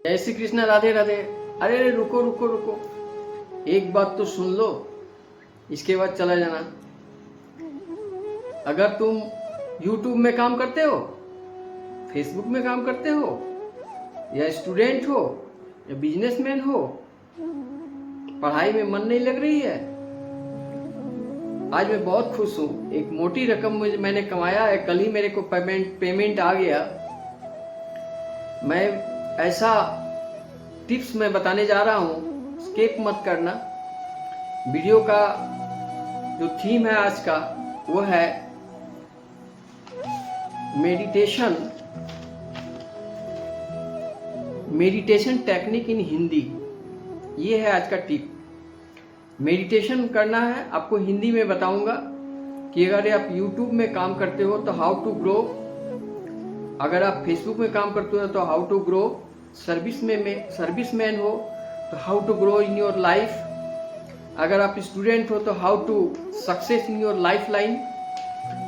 जय श्री कृष्ण, राधे राधे। अरे अरे रुको रुको रुको, एक बात तो सुन लो, इसके बाद चला जाना। अगर तुम YouTube में काम करते हो, Facebook में काम करते हो, या स्टूडेंट हो या बिजनेसमैन हो, पढ़ाई में मन नहीं लग रही है, आज मैं बहुत खुश हूँ। एक मोटी रकम मैंने कमाया है, कल ही मेरे को पेमेंट आ गया। मैं ऐसा टिप्स मैं बताने जा रहा हूँ, स्किप मत करना। वीडियो का जो थीम है आज का वो है मेडिटेशन टेक्निक इन हिंदी। ये है आज का टिप। मेडिटेशन करना है आपको, हिंदी में बताऊंगा कि अगर आप YouTube में काम करते हो तो हाउ टू ग्रो, अगर आप Facebook में काम करते हो तो हाउ टू ग्रो, सर्विसमैन हो तो how to grow in your life, अगर आप स्टूडेंट हो तो how to success in your life line,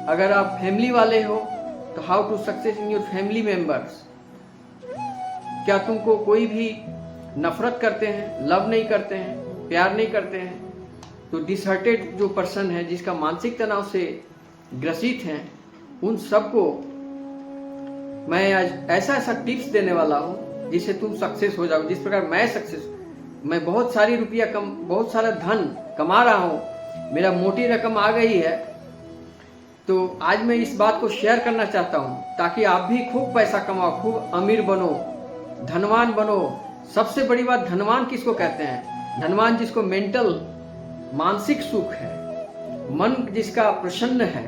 अगर आप फैमिली वाले हो तो how to success in your family members. क्या तुमको कोई भी नफरत करते हैं, लव नहीं करते हैं, प्यार नहीं करते हैं, तो डिसहार्टेड जो पर्सन है, जिसका मानसिक तनाव से ग्रसित हैं, उन सबको मैं आज ऐसा टिप्स देने वाला हूं जिससे तुम सक्सेस हो जाओ। जिस प्रकार मैं बहुत सारा धन कमा रहा हूं, मेरा मोटी रकम आ गई है, तो आज मैं इस बात को शेयर करना चाहता हूं ताकि आप भी खूब पैसा कमाओ, खूब अमीर बनो, धनवान बनो। सबसे बड़ी बात, धनवान किसको कहते हैं? धनवान जिसको मानसिक सुख है, मन जिसका प्रसन्न है,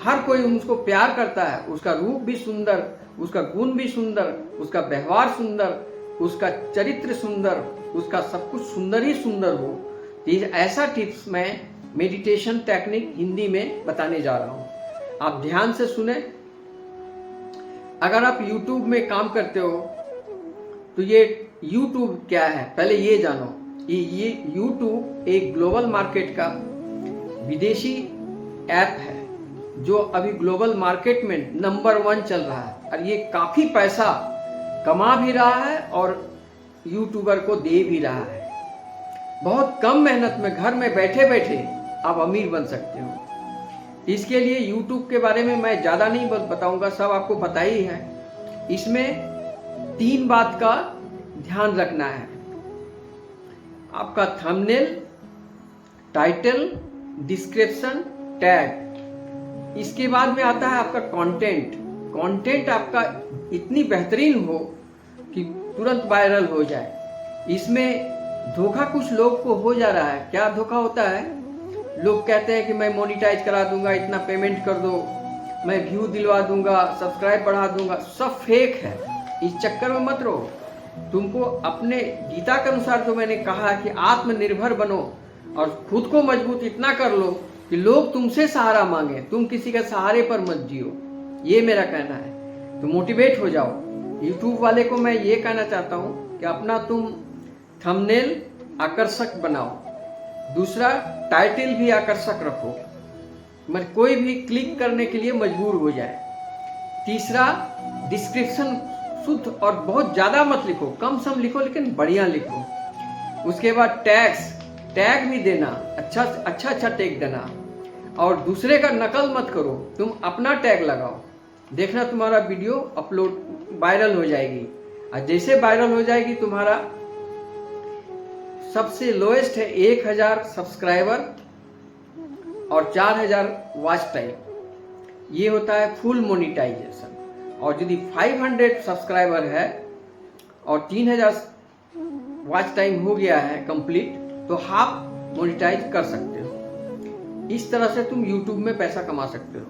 हर कोई उसको प्यार करता है, उसका रूप भी सुंदर, उसका गुण भी सुंदर, उसका व्यवहार सुंदर, उसका चरित्र सुंदर, उसका सब कुछ सुंदर ही सुंदर हो। ऐसा टिप्स मैं मेडिटेशन टेक्निक हिंदी में बताने जा रहा हूं, आप ध्यान से सुने। अगर आप YouTube में काम करते हो तो ये YouTube क्या है पहले ये जानो। ये YouTube एक ग्लोबल मार्केट का विदेशी ऐप है जो अभी ग्लोबल मार्केट में नंबर 1 चल रहा है, और ये काफी पैसा कमा भी रहा है और यूट्यूबर को दे भी रहा है। बहुत कम मेहनत में घर में बैठे बैठे आप अमीर बन सकते हो। इसके लिए यूट्यूब के बारे में मैं ज्यादा नहीं बताऊंगा, सब आपको पता ही है। इसमें 3 बात का ध्यान रखना है, आपका थंबनेल, टाइटल, डिस्क्रिप्शन, टैग। इसके बाद में आता है आपका कंटेंट आपका इतनी बेहतरीन हो कि तुरंत वायरल हो जाए। इसमें धोखा कुछ लोग को हो जा रहा है। क्या धोखा होता है? लोग कहते हैं कि मैं मोनिटाइज करा दूंगा, इतना पेमेंट कर दो, मैं व्यू दिलवा दूंगा, सब्सक्राइब बढ़ा दूंगा। सब फेक है, इस चक्कर में मत रहो। तुमको अपने गीता के अनुसार जो मैंने कहा कि आत्मनिर्भर बनो और खुद को मजबूत इतना कर लो कि लोग तुमसे सहारा मांगे, तुम किसी के सहारे पर मत जियो। ये मेरा कहना है। तो मोटिवेट हो जाओ। YouTube वाले को मैं ये कहना चाहता हूँ कि अपना तुम थंबनेल आकर्षक बनाओ, दूसरा टाइटल भी आकर्षक रखो, मतलब कोई भी क्लिक करने के लिए मजबूर हो जाए। तीसरा, डिस्क्रिप्शन शुद्ध और बहुत ज्यादा मत लिखो, कम सम लिखो लेकिन बढ़िया लिखो। उसके बाद टैग भी देना, अच्छा टैग देना, और दूसरे का नकल मत करो, तुम अपना टैग लगाओ। देखना तुम्हारा वीडियो अपलोड वायरल हो जाएगी, और जैसे वायरल हो जाएगी तुम्हारा सबसे लोएस्ट है 1000 सब्सक्राइबर और 4000 वॉच टाइम, ये होता है फुल मोनिटाइजेशन। और यदि 500 सब्सक्राइबर है और 3000 वॉच टाइम हो गया है कंप्लीट, तो हाफ मोनिटाइज कर सकते हो। इस तरह से तुम YouTube में पैसा कमा सकते हो।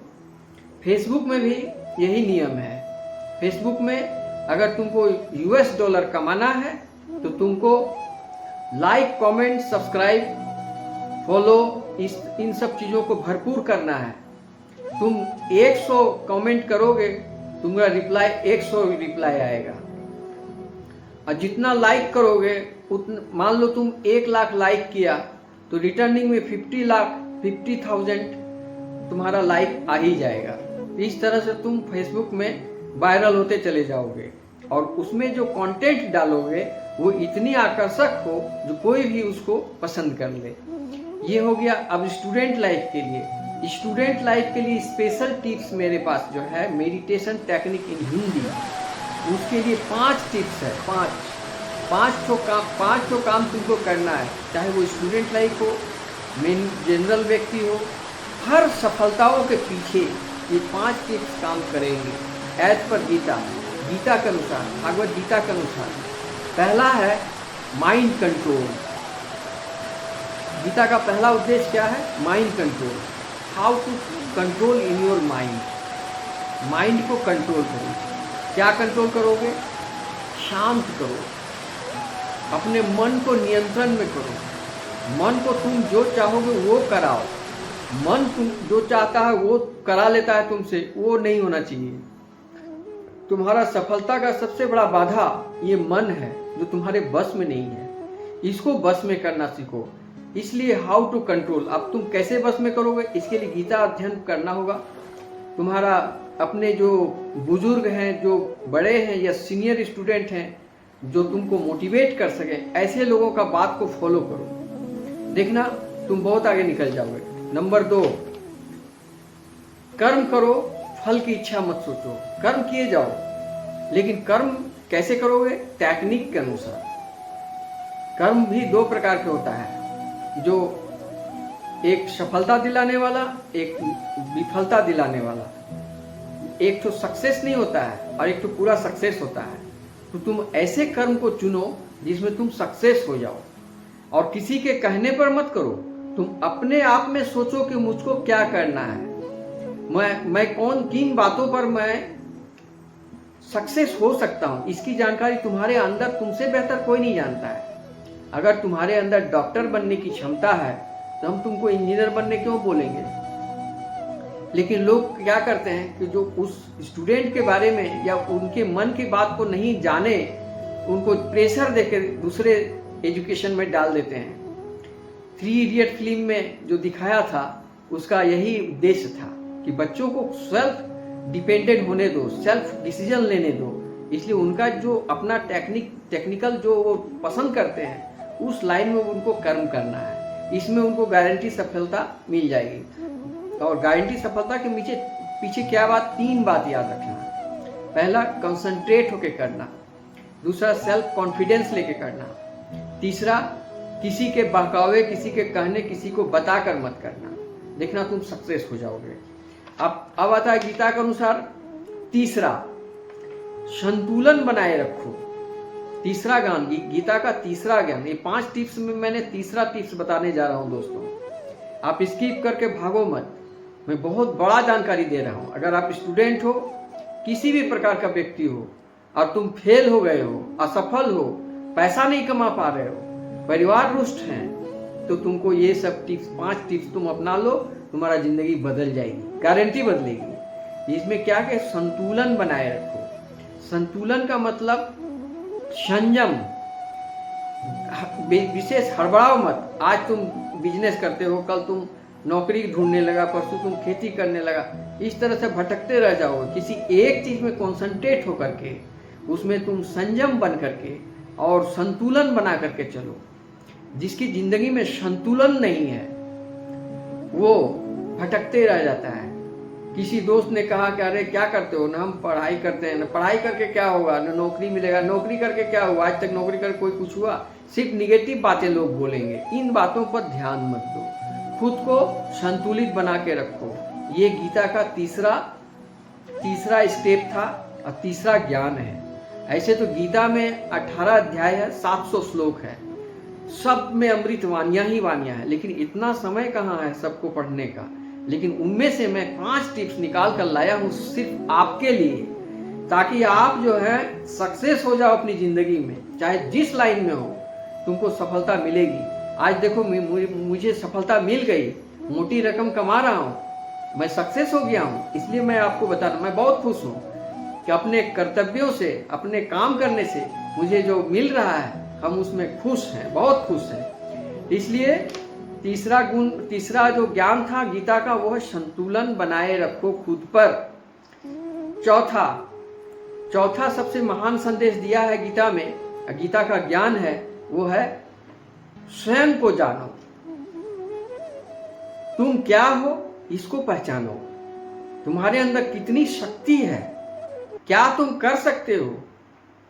Facebook में भी यही नियम है। Facebook में अगर तुमको $US कमाना है तो तुमको लाइक, कमेंट, सब्सक्राइब, फॉलो, इन सब चीजों को भरपूर करना है। तुम 100 कमेंट करोगे, तुम्हारा 100 रिप्लाई आएगा, और जितना लाइक करोगे मान लो तुम 1 लाख लाइक किया तो रिटर्निंग में 50,000 तुम्हारा लाइक आ ही जाएगा। इस तरह से तुम फेसबुक में वायरल होते चले जाओगे। और उसमें जो कंटेंट डालोगे वो इतनी आकर्षक हो जो कोई भी उसको पसंद कर ले। ये हो गया। अब स्टूडेंट लाइफ के लिए, स्टूडेंट लाइफ के लिए स्पेशल टिप्स मेरे पास जो है मेडिटेशन टेक्निक इन हिंदी, उसके लिए 5 टिप्स है। 5 ठो काम तुमको करना है, चाहे वो स्टूडेंट लाइफ हो, मेन जनरल व्यक्ति हो, हर सफलताओं के पीछे ये 5 टिप्स काम करेंगे एज पर गीता के अनुसार, भागवत गीता के अनुसार। पहला है माइंड कंट्रोल। गीता का पहला उद्देश्य क्या है? Mind control. How to control in your mind. Mind को कंट्रोल करो। क्या कंट्रोल करोगे? शांत करो, अपने मन को नियंत्रण में करो। मन को तुम जो चाहोगे वो कराओ। मन तुम जो चाहता है वो करा लेता है तुमसे, वो नहीं होना चाहिए। तुम्हारा सफलता का सबसे बड़ा बाधा ये मन है जो तुम्हारे बस में नहीं है। इसको बस में करना सीखो। इसलिए हाउ टू कंट्रोल, अब तुम कैसे बस में करोगे? इसके लिए गीता अध्ययन करना होगा। तुम्हारा अपने जो बुजुर्ग हैं, जो बड़े हैं या सीनियर स्टूडेंट हैं, जो तुमको मोटिवेट कर सके, ऐसे लोगों का बात को फॉलो करो। देखना तुम बहुत आगे निकल जाओगे। नंबर 2, कर्म करो, फल की इच्छा मत सोचो। कर्म किए जाओ, लेकिन कर्म कैसे करोगे? टेक्निक के अनुसार। कर्म भी 2 प्रकार के होता है, जो एक सफलता दिलाने वाला, एक विफलता दिलाने वाला। एक तो सक्सेस नहीं होता है और एक तो पूरा सक्सेस होता है। तो तुम ऐसे कर्म को चुनो जिसमें तुम सक्सेस हो जाओ, और किसी के कहने पर मत करो। तुम अपने आप में सोचो कि मुझको क्या करना है, मैं किन बातों पर मैं सक्सेस हो सकता हूं। इसकी जानकारी तुम्हारे अंदर तुमसे बेहतर कोई नहीं जानता है। अगर तुम्हारे अंदर डॉक्टर बनने की क्षमता है तो हम तुमको इंजीनियर बनने क्यों बोलेंगे? लेकिन लोग क्या करते हैं कि जो उस स्टूडेंट के बारे में या उनके मन की बात को नहीं जाने, उनको प्रेशर देकर दूसरे एजुकेशन में डाल देते हैं। 3 इडियट फिल्म में जो दिखाया था उसका यही उद्देश्य था कि बच्चों को सेल्फ डिपेंडेंट होने दो, सेल्फ डिसीजन लेने दो। इसलिए उनका जो अपना टेक्निकल जो वो पसंद करते हैं उस लाइन में उनको कर्म करना है। इसमें उनको गारंटी सफलता मिल जाएगी। और गारंटी सफलता के पीछे क्या बात? 3 बात याद रखना। पहला, कंसंट्रेट होके करना। दूसरा, सेल्फ कॉन्फिडेंस लेके करना। तीसरा, किसी के बहकावे, किसी के कहने, किसी को बताकर मत करना। देखना तुम सक्सेस हो जाओगे। अब आता है गीता के अनुसार तीसरा, संतुलन बनाए रखो। तीसरा ज्ञान, गीता का तीसरा ज्ञान। ये 5 टिप्स में मैंने तीसरा टिप्स बताने जा रहा हूं दोस्तों। आप स्किप करके भागो मत, मैं बहुत बड़ा जानकारी दे रहा हूं। अगर आप स्टूडेंट हो, किसी भी प्रकार का व्यक्ति हो, और तुम फेल हो गए हो, असफल हो, पैसा नहीं कमा पा रहे हो, परिवार रुष्ट हैं, तो तुमको ये सब टिप्स, 5 टिप्स तुम अपना लो, तुम्हारा जिंदगी बदल जाएगी, गारंटी बदलेगी। इसमें क्या कि संतुलन बनाए रखो। संतुलन का मतलब संयम, विशेष हड़बड़ाओ मत। आज तुम बिजनेस करते हो, कल तुम नौकरी ढूंढने लगा, परसों तुम खेती करने लगा। इस तरह से भटकते रह जाओगे। किसी एक चीज में कॉन्सेंट्रेट होकर के उसमें तुम संयम बन करके और संतुलन बना करके चलो। जिसकी जिंदगी में संतुलन नहीं है वो भटकते रह जाता है। किसी दोस्त ने कहा कि अरे क्या करते हो? ना हम पढ़ाई करते हैं, ना पढ़ाई करके क्या होगा, ना नौकरी मिलेगा, नौकरी करके क्या हुआ, आज तक नौकरी करके कोई कुछ हुआ? सिर्फ निगेटिव बातें लोग बोलेंगे। इन बातों पर ध्यान मत दो, खुद को संतुलित बना के रखो। ये गीता का तीसरा स्टेप था और तीसरा ज्ञान है। ऐसे तो गीता में 18 अध्याय है, 700 श्लोक है, सब में अमृत वानियां ही वानियां है, लेकिन इतना समय कहाँ है सबको पढ़ने का। लेकिन उनमें से मैं 5 टिप्स निकाल कर लाया हूं सिर्फ आपके लिए, ताकि आप जो है सक्सेस हो जाओ अपनी जिंदगी में। चाहे जिस लाइन में हो तुमको सफलता मिलेगी। आज देखो मुझे सफलता मिल गई, मोटी रकम कमा रहा हूं, मैं सक्सेस हो गया हूं। इसलिए मैं आपको बता रहा हूं, मैं बहुत खुश हूं कि अपने कर्तव्यों से, अपने काम करने से मुझे जो मिल रहा है हम उसमें खुश हैं, बहुत खुश हैं। इसलिए तीसरा जो ज्ञान था गीता का वो है संतुलन बनाए रखो खुद पर। चौथा, चौथा सबसे महान संदेश दिया है गीता में, गीता का ज्ञान है, वो है स्वयं को जानो। तुम क्या हो इसको पहचानो। तुम्हारे अंदर कितनी शक्ति है, क्या तुम कर सकते हो,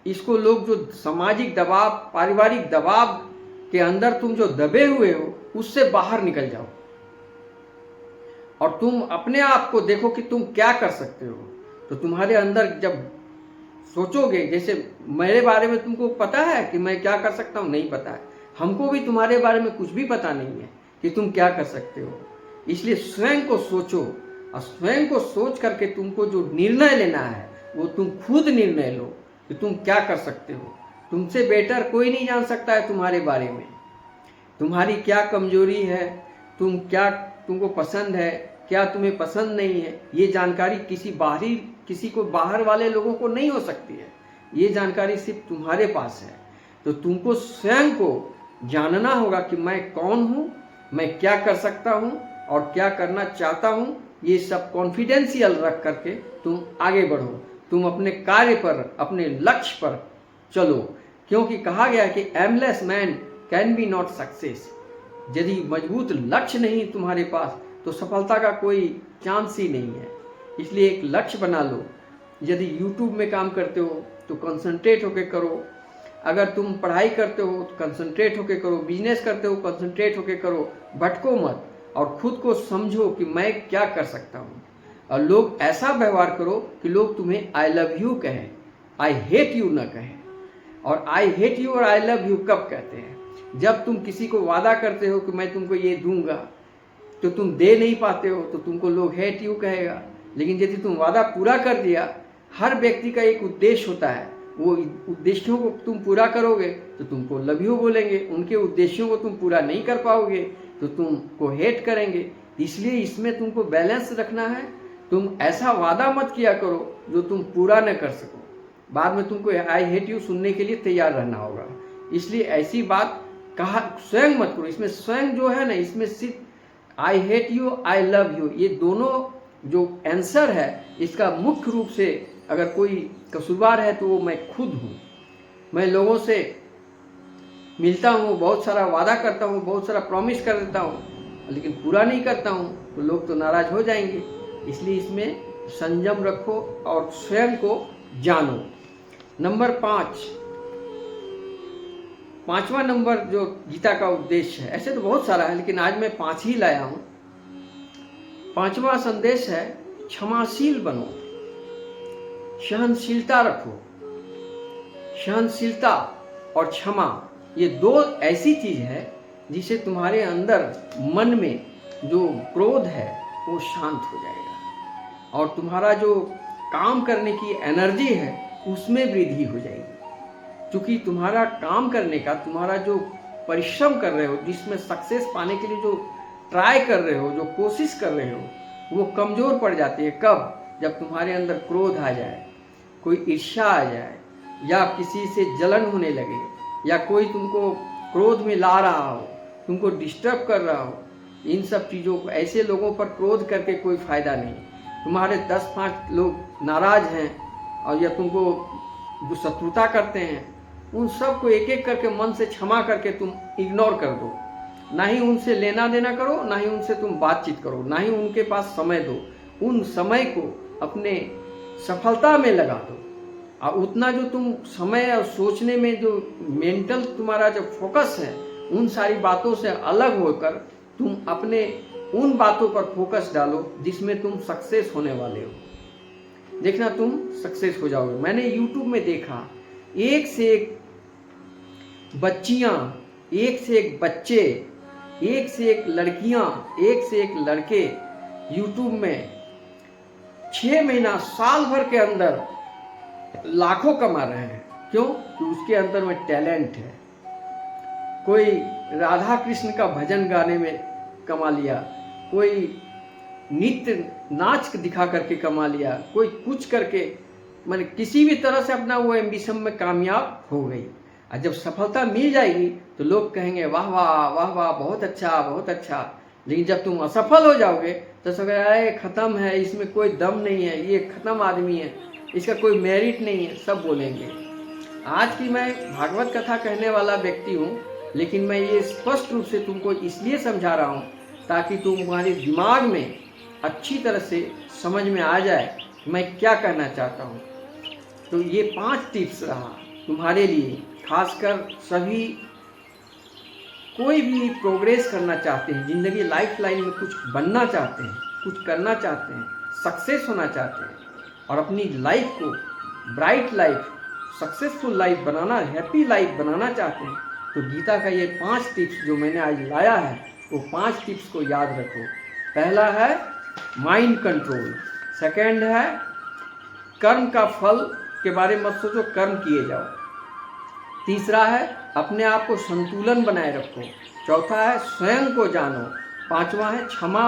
इसको लोग जो सामाजिक दबाव, पारिवारिक दबाव के अंदर तुम जो दबे हुए हो, उससे बाहर निकल जाओ और तुम अपने आप को देखो कि तुम क्या कर सकते हो। तो तुम्हारे अंदर जब सोचोगे, जैसे मेरे बारे में तुमको पता है कि मैं क्या कर सकता हूँ, नहीं पता है, हमको भी तुम्हारे बारे में कुछ भी पता नहीं है कि तुम क्या कर सकते हो। इसलिए स्वयं को सोचो और स्वयं को सोच करके तुमको जो निर्णय लेना है वो तुम खुद निर्णय लो कि तुम क्या कर सकते हो। तुमसे बेटर कोई नहीं जान सकता है तुम्हारे बारे में, तुम्हारी क्या कमजोरी है, तुमको पसंद है, क्या तुम्हें पसंद नहीं है। ये जानकारी किसी को बाहर वाले लोगों को नहीं हो सकती है, ये जानकारी सिर्फ तुम्हारे पास है। तो तुमको स्वयं को जानना होगा कि मैं कौन हूँ, मैं क्या कर सकता हूँ और क्या करना चाहता हूँ। ये सब कॉन्फिडेंशियल रख करके तुम आगे बढ़ो, तुम अपने कार्य पर, अपने लक्ष्य पर चलो, क्योंकि कहा गया कि aimless man can be not success. यदि मजबूत लक्ष्य नहीं तुम्हारे पास तो सफलता का कोई चांस ही नहीं है। इसलिए एक लक्ष्य बना लो। यदि YouTube में काम करते हो तो कंसंट्रेट होके करो, अगर तुम पढ़ाई करते हो तो कंसंट्रेट होके करो, बिजनेस करते हो कंसंट्रेट होके करो, भटको मत और खुद को समझो कि मैं क्या कर सकता हूँ। और लोग ऐसा व्यवहार करो कि लोग तुम्हें आई लव यू कहें, आई हेट यू न कहें। और आई हेट यू और आई लव यू कब कहते हैं? जब तुम किसी को वादा करते हो कि मैं तुमको ये दूंगा तो तुम दे नहीं पाते हो तो तुमको लोग हेट यू कहेगा। लेकिन यदि तुम वादा पूरा कर दिया, हर व्यक्ति का एक उद्देश्य होता है, वो उद्देश्यों को तुम पूरा करोगे तो तुमको लव यू बोलेंगे, उनके उद्देश्यों को तुम पूरा नहीं कर पाओगे तो तुमको हेट करेंगे। इसलिए इसमें तुमको बैलेंस रखना है। तुम ऐसा वादा मत किया करो जो तुम पूरा न कर सको, बाद में तुमको आई हेट यू सुनने के लिए तैयार रहना होगा। इसलिए ऐसी बात कहा स्वयं मत करो। इसमें स्वयं जो है ना, इसमें सिर्फ I hate you, I love you, ये दोनों जो आंसर है, इसका मुख्य रूप से अगर कोई कसूरवार है तो वो मैं खुद हूँ। मैं लोगों से मिलता हूँ, बहुत सारा वादा करता हूँ, बहुत सारा प्रॉमिस कर देता हूँ, लेकिन पूरा नहीं करता हूँ तो लोग तो नाराज हो जाएंगे। इसलिए इसमें संयम रखो और स्वयं को जानो। नंबर 5, पांचवा नंबर जो गीता का उद्देश्य है, ऐसे तो बहुत सारा है लेकिन आज मैं 5 ही लाया हूं। पांचवा संदेश है क्षमाशील बनो, सहनशीलता रखो। सहनशीलता और क्षमा ये दो ऐसी चीज है जिसे तुम्हारे अंदर मन में जो क्रोध है वो शांत हो जाएगा और तुम्हारा जो काम करने की एनर्जी है उसमें वृद्धि हो जाएगी। क्योंकि तुम्हारा काम करने का, तुम्हारा जो परिश्रम कर रहे हो, जिसमें सक्सेस पाने के लिए जो ट्राई कर रहे हो, जो कोशिश कर रहे हो, वो कमजोर पड़ जाती है। कब? जब तुम्हारे अंदर क्रोध आ जाए, कोई ईर्ष्या आ जाए, या किसी से जलन होने लगे, या कोई तुमको क्रोध में ला रहा हो, तुमको डिस्टर्ब कर रहा हो। इन सब चीज़ों को, ऐसे लोगों पर क्रोध करके कोई फायदा नहीं। तुम्हारे 10-5 लोग नाराज हैं और या तुमको जो शत्रुता करते हैं, उन सब को एक एक करके मन से क्षमा करके तुम इग्नोर कर दो। ना ही उनसे लेना देना करो, ना ही उनसे तुम बातचीत करो, ना ही उनके पास समय दो। उन समय को अपने सफलता में लगा दो। और उतना जो तुम समय और सोचने में जो मेंटल तुम्हारा जो फोकस है, उन सारी बातों से अलग होकर तुम अपने उन बातों पर फोकस डालो जिसमें तुम सक्सेस होने वाले हो। देखना तुम सक्सेस हो जाओगे। मैंने YouTube में देखा, एक से एक बच्चियां, एक से एक बच्चे, एक से एक लड़कियां, एक से एक लड़के YouTube में 6 महीना, साल भर के अंदर लाखों कमा रहे हैं। क्यों? कि उसके अंदर में टैलेंट है। कोई राधा कृष्ण का भजन गाने में कमा लिया, कोई नृत्य नाच दिखा करके कमा लिया, कोई कुछ करके, मैंने किसी भी तरह से अपना वो एम्बिशन में कामयाब हो गई। और जब सफलता मिल जाएगी तो लोग कहेंगे वाह वाह वाह वाह, बहुत अच्छा बहुत अच्छा। लेकिन जब तुम असफल हो जाओगे तो सब अरे खत्म है, इसमें कोई दम नहीं है, ये खत्म आदमी है, इसका कोई मेरिट नहीं है, सब बोलेंगे। आज की मैं भागवत कथा कहने वाला व्यक्ति हूँ, लेकिन मैं ये स्पष्ट रूप से तुमको इसलिए समझा रहा हूँ ताकि तुम्हारे दिमाग में अच्छी तरह से समझ में आ जाए कि मैं क्या कहना चाहता हूँ। तो ये 5 टिप्स रहा तुम्हारे लिए, खासकर सभी कोई भी प्रोग्रेस करना चाहते हैं, जिंदगी लाइफ लाइन में कुछ बनना चाहते हैं, कुछ करना चाहते हैं, सक्सेस होना चाहते हैं और अपनी लाइफ को ब्राइट लाइफ, सक्सेसफुल लाइफ बनाना, हैप्पी लाइफ बनाना चाहते हैं, तो गीता का ये 5 टिप्स जो मैंने आज लाया है वो 5 टिप्स को याद रखो। पहला है माइंड कंट्रोल, सेकंड है कर्म का फल के बारे में मत सोचो, कर्म किए जाओ। तीसरा है अपने आप को संतुलन बनाए रखो। चौथा है स्वयं को जानो। पांचवा है क्षमा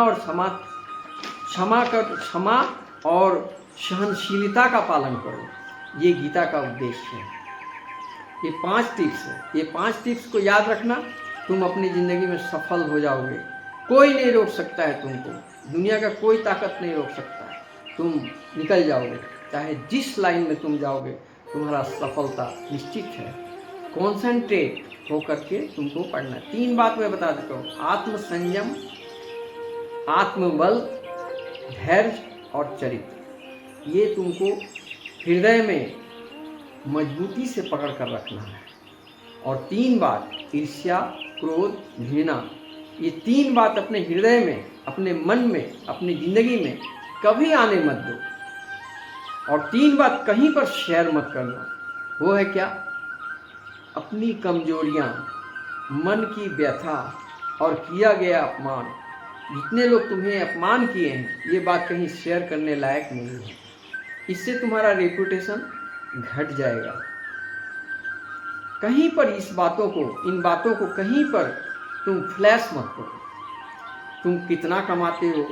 और सहनशीलता का पालन करो। ये गीता का उद्देश्य है। ये 5 टिप्स है, ये 5 टिप्स को याद रखना, तुम अपनी ज़िंदगी में सफल हो जाओगे। कोई नहीं रोक सकता है तुमको, दुनिया का कोई ताकत नहीं रोक सकता है, तुम निकल जाओगे। चाहे जिस लाइन में तुम जाओगे तुम्हारा सफलता निश्चित है। कॉन्सेंट्रेट होकर के तुमको पढ़ना। 3 बात मैं बता देता हूँ, आत्मसंयम, आत्मबल, धैर्य और चरित्र। ये तुमको हृदय में मजबूती से पकड़ कर रखना है। और 3 बात, ईर्ष्या, क्रोध, घृणा, ये 3 बात अपने हृदय में, अपने मन में, अपनी जिंदगी में कभी आने मत दो। और 3 बात कहीं पर शेयर मत करना। वो है क्या? अपनी कमजोरियां, मन की व्यथा और किया गया अपमान। जितने लोग तुम्हें अपमान किए हैं, ये बात कहीं शेयर करने लायक नहीं है। इससे तुम्हारा रेपुटेशन घट जाएगा। कहीं पर इन बातों को कहीं पर तुम फ्लैश मत करो। तुम कितना कमाते हो,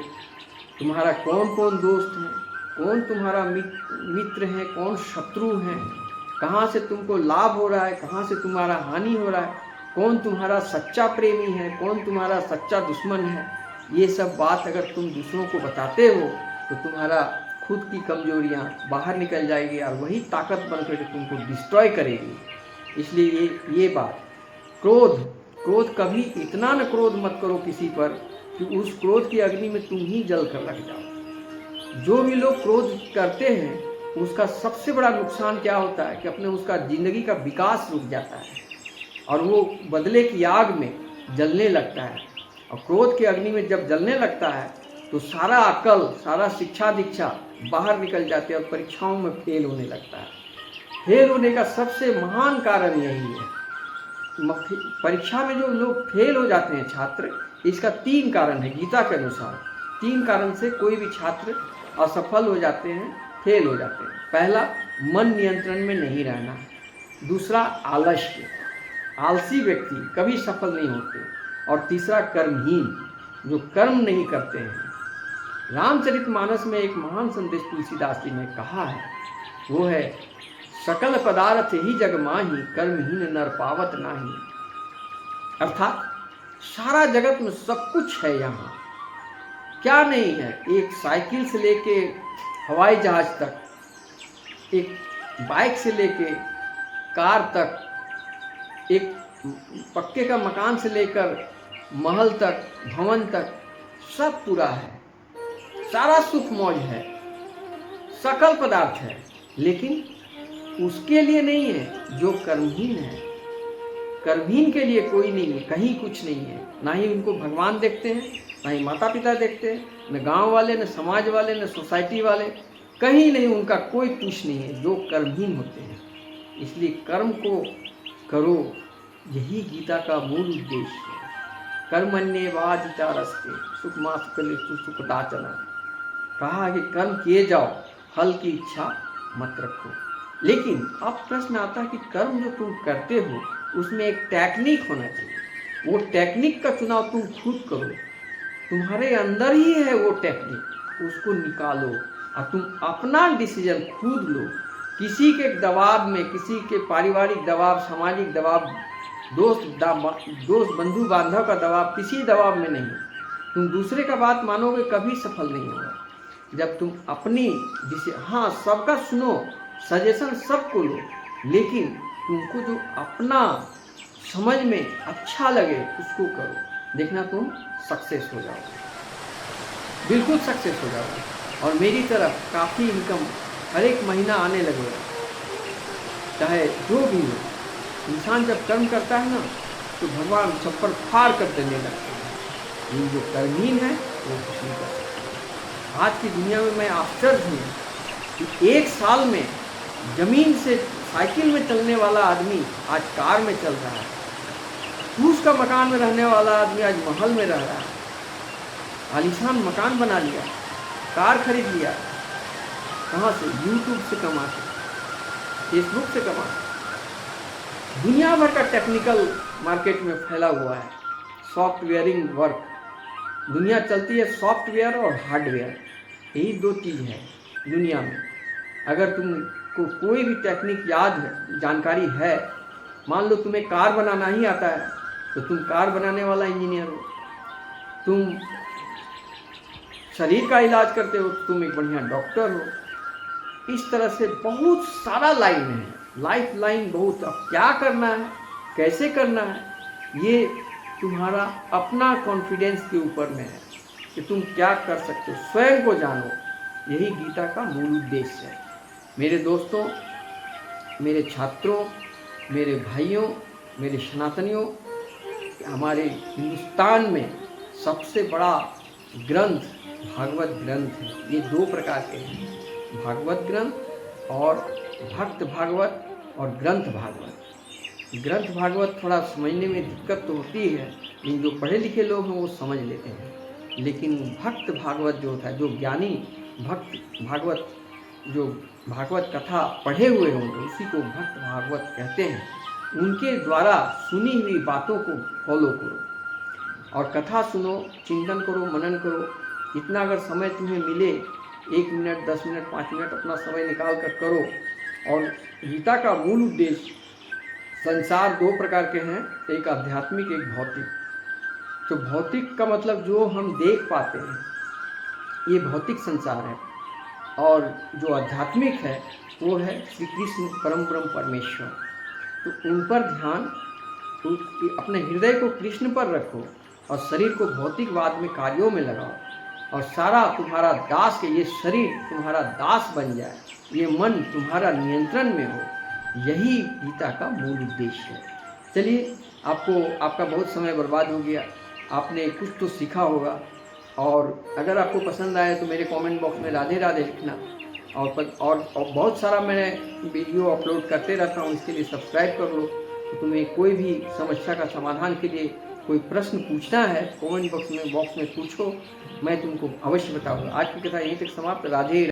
तुम्हारा कौन कौन दोस्त है, कौन तुम्हारा मित्र है, कौन शत्रु है, कहाँ से तुमको लाभ हो रहा है, कहाँ से तुम्हारा हानि हो रहा है, कौन तुम्हारा सच्चा प्रेमी है, कौन तुम्हारा सच्चा दुश्मन है, ये सब बात अगर तुम दूसरों को बताते हो तो तुम्हारा खुद की कमजोरियाँ बाहर निकल जाएगी और वही ताकत बनकर तुमको डिस्ट्रॉय करेगी। इसलिए ये बात, क्रोध कभी इतना न क्रोध मत करो किसी पर कि उस क्रोध की अग्नि में तुम ही जल कर लग जाओ। जो भी लोग क्रोध करते हैं उसका सबसे बड़ा नुकसान क्या होता है कि अपने उसका जिंदगी का विकास रुक जाता है और वो बदले की आग में जलने लगता है। और क्रोध की अग्नि में जब जलने लगता है तो सारा अकल, सारा शिक्षा दीक्षा बाहर निकल जाते हैं और परीक्षाओं में फेल होने लगता है। फेल होने का सबसे महान कारण यही है। परीक्षा में जो लोग फेल हो जाते हैं छात्र, इसका 3 कारण है गीता के अनुसार। 3 कारण से कोई भी छात्र असफल हो जाते हैं, फेल हो जाते हैं। पहला, मन नियंत्रण में नहीं रहना। दूसरा, आलस्य, आलसी व्यक्ति कभी सफल नहीं होते। और तीसरा, कर्महीन, जो कर्म नहीं करते हैं। रामचरितमानस में एक महान संदेश तुलसीदास जी ने कहा है, वो है सकल पदार्थ ही जग माही, कर्महीन नर पावत नाही। अर्थात सारा जगत में सब कुछ है, यहाँ क्या नहीं है। एक साइकिल से लेके हवाई जहाज तक, एक बाइक से लेके कार तक, एक पक्के का मकान से लेकर महल तक, भवन तक, सब पूरा है। सारा सुख मौज है, सकल पदार्थ है, लेकिन उसके लिए नहीं है जो कर्महीन है। कर्महीन के लिए कोई नहीं है, कहीं कुछ नहीं है। ना ही उनको भगवान देखते हैं, ना ही माता पिता देखते हैं, न गांव वाले, न समाज वाले, न सोसाइटी वाले, कहीं नहीं, उनका कोई तुष्ट नहीं है जो कर्महीन होते हैं। इसलिए कर्म को करो, यही गीता का मूल उद्देश्य है। कर्मण्येवाधिकारस्ते सुखमा सुखलेषु सुखदाचना। कहा कि कर्म किए जाओ, फल की इच्छा मत रखो। लेकिन अब प्रश्न आता है कि कर्म जो तुम करते हो उसमें एक टेक्निक होना चाहिए। वो टेक्निक का चुनाव तुम खुद करो, तुम्हारे अंदर ही है वो टेक्निक, उसको निकालो और तुम अपना डिसीजन खुद लो। किसी के दबाव में, किसी के पारिवारिक दबाव, सामाजिक दबाव, दोस्त बंधु बांधव का दबाव, किसी दबाव में नहीं। तुम दूसरे का बात मानोगे कभी सफल नहीं होगा। जब तुम अपनी हाँ सबका सुनो, सजेशन सबको लो, लेकिन तुमको जो अपना समझ में अच्छा लगे उसको करो, देखना तुम सक्सेस हो जाओगे, बिल्कुल सक्सेस हो जाओगे। और मेरी तरफ काफ़ी इनकम हर एक महीना आने लगेगा। चाहे जो भी हो, इंसान जब कर्म करता है ना तो भगवान सब पर फाड़ कर देने लगते हैं। ये जो कर्महीन है वो कुछ नहीं कर सकता। आज की दुनिया में मैं आश्चर्य हूँ कि एक साल में जमीन से साइकिल में चलने वाला आदमी आज कार में चल रहा है, फूस का मकान में रहने वाला आदमी आज महल में रह रहा है, आलीशान मकान बना लिया, कार खरीद लिया। कहाँ से? यूट्यूब से कमा के, फेसबुक से कमा के। दुनिया भर का टेक्निकल मार्केट में फैला हुआ है, सॉफ्टवेयरिंग वर्क। दुनिया चलती है सॉफ्टवेयर और हार्डवेयर, यही दो चीज़ है दुनिया में। अगर तुमको कोई भी टेक्निक याद है, जानकारी है, मान लो तुम्हें कार बनाना ही आता है तो तुम कार बनाने वाला इंजीनियर हो। तुम शरीर का इलाज करते हो तो तुम एक बढ़िया डॉक्टर हो। इस तरह से बहुत सारा लाइन है, लाइफ लाइन बहुत। अब क्या करना है, कैसे करना है, ये तुम्हारा अपना कॉन्फिडेंस के ऊपर में है कि तुम क्या कर सकते हो, स्वयं को जानो। यही गीता का मूल उद्देश्य है। मेरे दोस्तों, मेरे छात्रों, मेरे भाइयों, मेरे सनातनियों, हमारे हिंदुस्तान में सबसे बड़ा ग्रंथ भागवत ग्रंथ है। ये दो प्रकार के हैं, भागवत ग्रंथ और भक्त भागवत और ग्रंथ भागवत। ग्रंथ भागवत थोड़ा समझने में दिक्कत तो होती है, लेकिन जो पढ़े लिखे लोग हैं वो समझ लेते हैं। लेकिन भक्त भागवत जो होता है, जो ज्ञानी भक्त भागवत, जो भागवत कथा पढ़े हुए होंगे उसी को भक्त भागवत कहते हैं। उनके द्वारा सुनी हुई बातों को फॉलो करो और कथा सुनो, चिंतन करो, मनन करो। इतना अगर समय तुम्हें मिले, 1 मिनट, 10 मिनट, 5 मिनट अपना समय निकाल कर करो। और गीता का मूल उद्देश्य, संसार दो प्रकार के हैं, एक आध्यात्मिक, एक भौतिक। तो भौतिक का मतलब जो हम देख पाते हैं, ये भौतिक संसार है, और जो आध्यात्मिक है वो है श्री कृष्ण परम ब्रह्म परमेश्वर। तो उन पर ध्यान, तो अपने हृदय को कृष्ण पर रखो और शरीर को भौतिकवाद में कार्यों में लगाओ, और सारा तुम्हारा दास के, ये शरीर तुम्हारा दास बन जाए, ये मन तुम्हारा नियंत्रण में हो। यही गीता का मूल उद्देश्य है। चलिए, आपका बहुत समय बर्बाद हो गया, आपने कुछ तो सीखा होगा। और अगर आपको पसंद आए तो मेरे कमेंट बॉक्स में राधे राधे लिखना। और बहुत सारा मैं वीडियो अपलोड करते रहता हूँ, इसके लिए सब्सक्राइब कर लो। तो तुम्हें कोई भी समस्या का समाधान के लिए कोई प्रश्न पूछना है, कमेंट बॉक्स में पूछो, मैं तुमको अवश्य बताऊंगा। आज की कथा यहीं तक समाप्त। राधे।